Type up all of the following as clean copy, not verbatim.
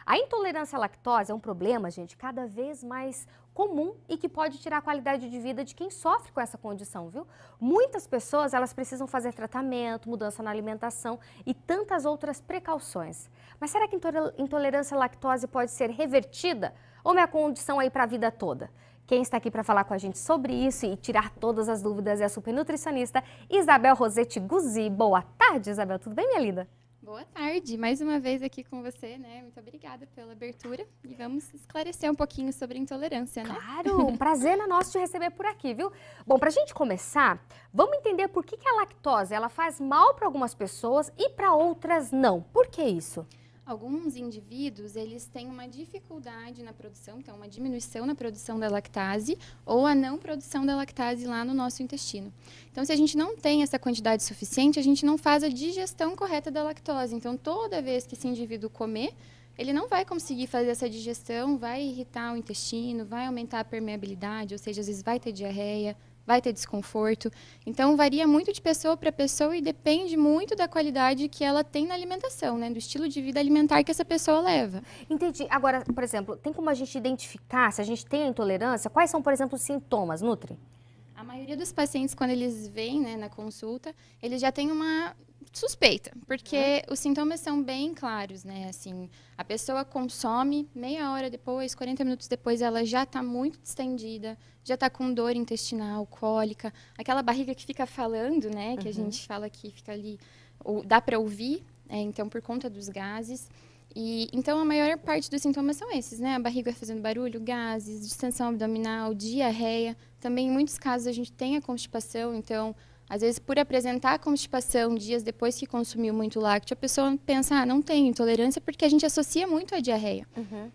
A intolerância à lactose é um problema, gente, cada vez mais comum e que pode tirar a qualidade de vida de quem sofre com essa condição, viu? Muitas pessoas, elas precisam fazer tratamento, mudança na alimentação e tantas outras precauções. Mas será que intolerância à lactose pode ser revertida ou é uma condição aí para a vida toda? Quem está aqui para falar com a gente sobre isso e tirar todas as dúvidas é a supernutricionista Isabel Rosete Guzzi. Boa tarde, Isabel. Tudo bem, minha linda? Boa tarde, mais uma vez aqui com você, né? Muito obrigada pela abertura e vamos esclarecer um pouquinho sobre a intolerância, né? Claro, um prazer é nosso te receber por aqui, viu? Bom, pra gente começar, vamos entender por que a lactose ela faz mal para algumas pessoas e para outras não. Por que isso? Alguns indivíduos, eles têm uma dificuldade na produção, então uma diminuição na produção da lactase ou a não produção da lactase lá no nosso intestino. Então, se a gente não tem essa quantidade suficiente, a gente não faz a digestão correta da lactose. Então, toda vez que esse indivíduo comer, ele não vai conseguir fazer essa digestão, vai irritar o intestino, vai aumentar a permeabilidade, ou seja, às vezes vai ter diarreia, vai ter desconforto. Então, varia muito de pessoa para pessoa e depende muito da qualidade que ela tem na alimentação, né? Do estilo de vida alimentar que essa pessoa leva. Entendi. Agora, por exemplo, tem como a gente identificar se a gente tem a intolerância? Quais são, por exemplo, os sintomas, Nutri? A maioria dos pacientes, quando eles vêm, né, na consulta, eles já têm uma suspeita, porque os sintomas são bem claros, né? Assim, a pessoa consome, meia hora depois, 40 minutos depois, ela já está muito distendida, já está com dor intestinal, cólica, aquela barriga que fica falando, né? Que a gente fala que fica ali, ou dá para ouvir, então por conta dos gases. E então a maior parte dos sintomas são esses, né? A barriga fazendo barulho, gases, distensão abdominal, diarreia. Também em muitos casos a gente tem a constipação, então às vezes, por apresentar a constipação dias depois que consumiu muito lácteo, a pessoa pensa, não tem intolerância, porque a gente associa muito à diarreia.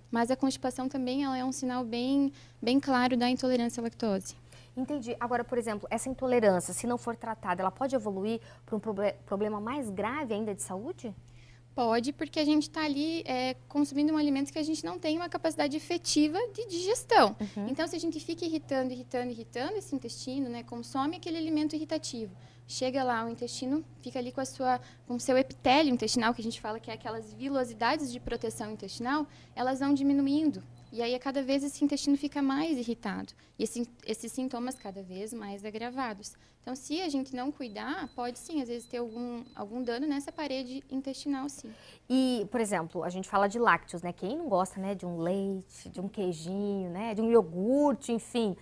Mas a constipação também ela é um sinal bem claro da intolerância à lactose. Entendi. Agora, por exemplo, essa intolerância, se não for tratada, ela pode evoluir para um problema mais grave ainda de saúde? Pode, porque a gente está ali consumindo um alimento que a gente não tem uma capacidade efetiva de digestão. Então, se a gente fica irritando esse intestino, né, consome aquele alimento irritativo, chega lá, o intestino fica ali com o seu epitélio intestinal, que a gente fala que é aquelas vilosidades de proteção intestinal, elas vão diminuindo. E aí, a cada vez, esse intestino fica mais irritado. E esses sintomas cada vez mais agravados. Então, se a gente não cuidar, pode sim, às vezes, ter algum dano nessa parede intestinal, sim. E, por exemplo, a gente fala de lácteos, né? Quem não gosta, né, de um leite, de um queijinho, né, de um iogurte, enfim.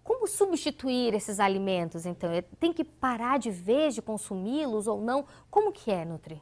Como substituir esses alimentos, então? Tem que parar de vez de consumi-los ou não? Como que é, Nutri?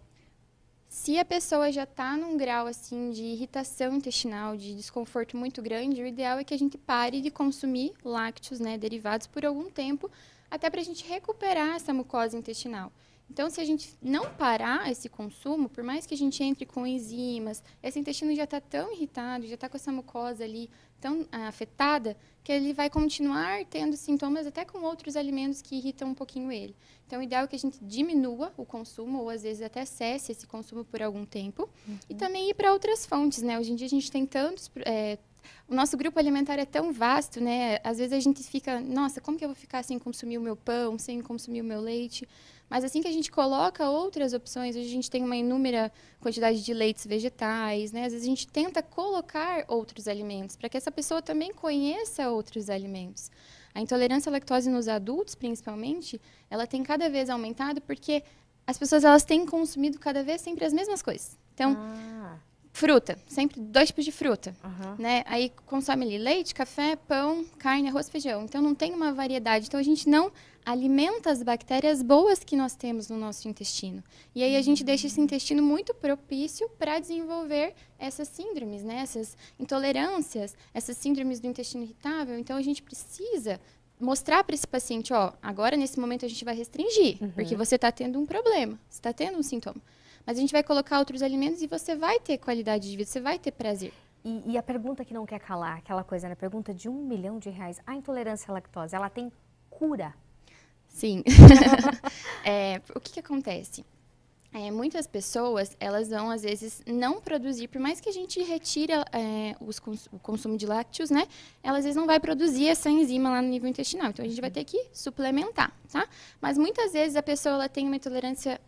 Se a pessoa já está num grau assim de irritação intestinal, de desconforto muito grande, o ideal é que a gente pare de consumir lácteos, né, derivados por algum tempo, até para a gente recuperar essa mucosa intestinal. Então, se a gente não parar esse consumo, por mais que a gente entre com enzimas, esse intestino já está tão irritado, já está com essa mucosa ali tão afetada, que ele vai continuar tendo sintomas até com outros alimentos que irritam um pouquinho ele. Então, o ideal é que a gente diminua o consumo, ou às vezes até cesse esse consumo por algum tempo, e também ir para outras fontes, né? Hoje em dia a gente tem tantos... O nosso grupo alimentar é tão vasto, né? Às vezes a gente fica, nossa, como que eu vou ficar sem consumir o meu pão, sem consumir o meu leite? Mas assim que a gente coloca outras opções, hoje a gente tem uma inúmera quantidade de leites vegetais, né? Às vezes a gente tenta colocar outros alimentos para que essa pessoa também conheça outros alimentos. A intolerância à lactose nos adultos, principalmente, ela tem cada vez aumentado porque as pessoas elas têm consumido cada vez sempre as mesmas coisas. Então, fruta, sempre 2 tipos de fruta, né? Aí consome ali leite, café, pão, carne, arroz, feijão. Então não tem uma variedade. Então a gente não alimenta as bactérias boas que nós temos no nosso intestino. E aí a gente deixa esse intestino muito propício para desenvolver essas síndromes, né? Essas intolerâncias, essas síndromes do intestino irritável. Então a gente precisa mostrar para esse paciente, agora nesse momento a gente vai restringir, porque você está tendo um problema, você está tendo um sintoma. Mas a gente vai colocar outros alimentos e você vai ter qualidade de vida, você vai ter prazer. E a pergunta que não quer calar, aquela coisa, né? Pergunta de R$1 milhão. A intolerância à lactose, ela tem cura? Sim. O que acontece? Muitas pessoas, elas vão, às vezes, não produzir, por mais que a gente retire o consumo de lácteos, né? Ela, às vezes, não vai produzir essa enzima lá no nível intestinal. Então, a gente vai ter que suplementar. tá? Mas muitas vezes a pessoa ela tem uma intolerância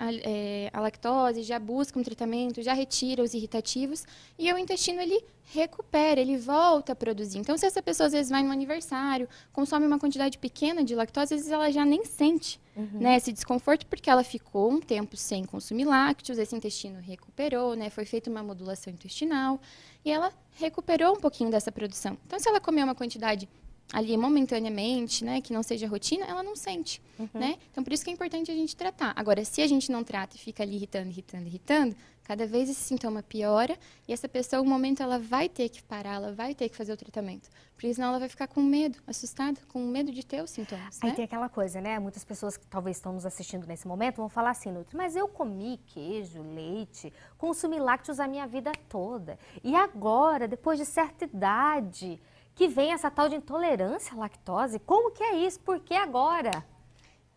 à lactose, já busca um tratamento, já retira os irritativos e o intestino ele recupera, ele volta a produzir. Então, se essa pessoa às vezes vai no aniversário, consome uma quantidade pequena de lactose, às vezes ela já nem sente né, esse desconforto porque ela ficou um tempo sem consumir lácteos, esse intestino recuperou, né, foi feita uma modulação intestinal e ela recuperou um pouquinho dessa produção. Então, se ela comer uma quantidade ali momentaneamente, né, que não seja rotina, ela não sente, né? Então, por isso que é importante a gente tratar. Agora, se a gente não trata e fica ali irritando, cada vez esse sintoma piora e essa pessoa, um momento, ela vai ter que parar, ela vai ter que fazer o tratamento. Porque senão ela vai ficar com medo, assustada, com medo de ter os sintomas, Aí né? tem aquela coisa, né? Muitas pessoas que talvez estão nos assistindo nesse momento vão falar assim, Nutri, mas eu comi queijo, leite, consumi lácteos a minha vida toda. E agora, depois de certa idade, que vem essa tal de intolerância à lactose? Como que é isso? Por que agora?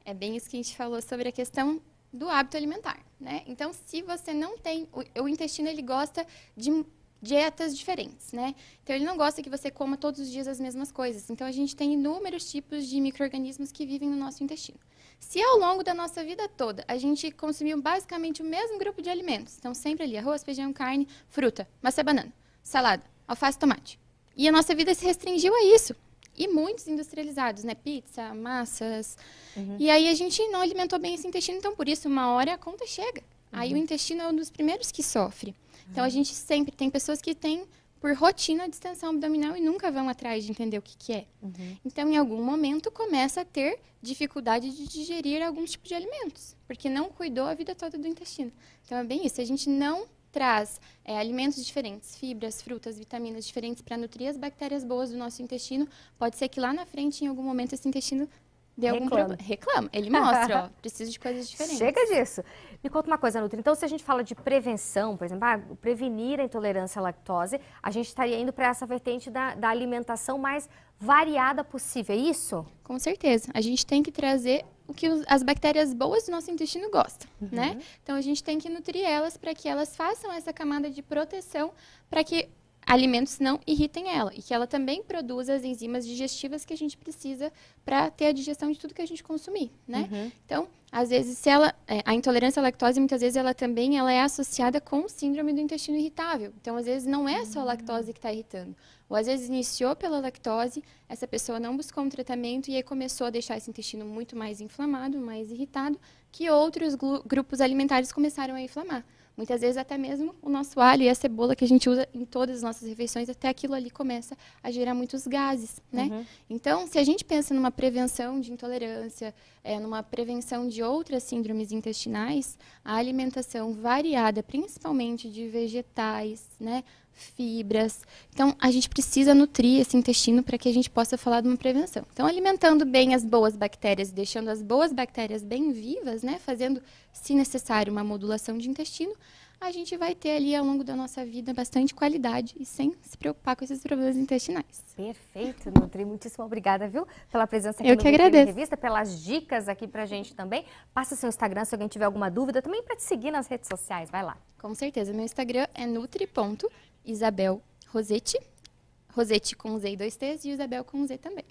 É bem isso que a gente falou sobre a questão do hábito alimentar, né? Então, se você não tem... O intestino, ele gosta de dietas diferentes, né? Então, ele não gosta que você coma todos os dias as mesmas coisas. Então, a gente tem inúmeros tipos de micro-organismos que vivem no nosso intestino. Se ao longo da nossa vida toda a gente consumiu basicamente o mesmo grupo de alimentos, então sempre ali arroz, feijão, carne, fruta, maçã, banana, salada, alface, tomate, e a nossa vida se restringiu a isso. E muitos industrializados, né? Pizza, massas. E aí a gente não alimentou bem esse intestino, então por isso uma hora a conta chega. Aí o intestino é um dos primeiros que sofre. Então a gente sempre tem pessoas que têm por rotina a distensão abdominal e nunca vão atrás de entender o que que é. Então em algum momento começa a ter dificuldade de digerir alguns tipos de alimentos, porque não cuidou a vida toda do intestino. Então é bem isso, a gente não traz alimentos diferentes, fibras, frutas, vitaminas diferentes para nutrir as bactérias boas do nosso intestino, pode ser que lá na frente, em algum momento, esse intestino dê algum problema. Reclama. Ele mostra, ó, preciso de coisas diferentes. Chega disso. Me conta uma coisa, Nutri. Então, se a gente fala de prevenção, por exemplo, prevenir a intolerância à lactose, a gente estaria indo para essa vertente da alimentação mais variada possível, é isso? Com certeza. A gente tem que trazer o que as bactérias boas do nosso intestino gostam, né? Então, a gente tem que nutrir elas para que elas façam essa camada de proteção para que alimentos não irritem ela e que ela também produza as enzimas digestivas que a gente precisa para ter a digestão de tudo que a gente consumir, né? Então, às vezes, se ela, a intolerância à lactose, muitas vezes ela também é associada com síndrome do intestino irritável. Então, às vezes, não é só a lactose que está irritando. Ou, às vezes, iniciou pela lactose, essa pessoa não buscou um tratamento e aí começou a deixar esse intestino muito mais inflamado, mais irritado, que outros grupos alimentares começaram a inflamar. Muitas vezes até mesmo o nosso alho e a cebola que a gente usa em todas as nossas refeições, até aquilo ali começa a gerar muitos gases, né? Então, se a gente pensa numa prevenção de intolerância, numa prevenção de outras síndromes intestinais, a alimentação variada, principalmente de vegetais, né? Fibras. Então, a gente precisa nutrir esse intestino para que a gente possa falar de uma prevenção. Então, alimentando bem as boas bactérias, deixando as boas bactérias bem vivas, né? Fazendo, se necessário, uma modulação de intestino, a gente vai ter ali, ao longo da nossa vida, bastante qualidade e sem se preocupar com esses problemas intestinais. Perfeito, Nutri. Muitíssimo obrigada, viu? Pela presença aqui Eu no que Nutri agradeço. Revista, pelas dicas aqui pra gente também. Passa seu Instagram se alguém tiver alguma dúvida, também para te seguir nas redes sociais. Vai lá. Com certeza. Meu Instagram é nutri.isabelrosete, Rosete com Z e 2 T's e Isabel com Z também.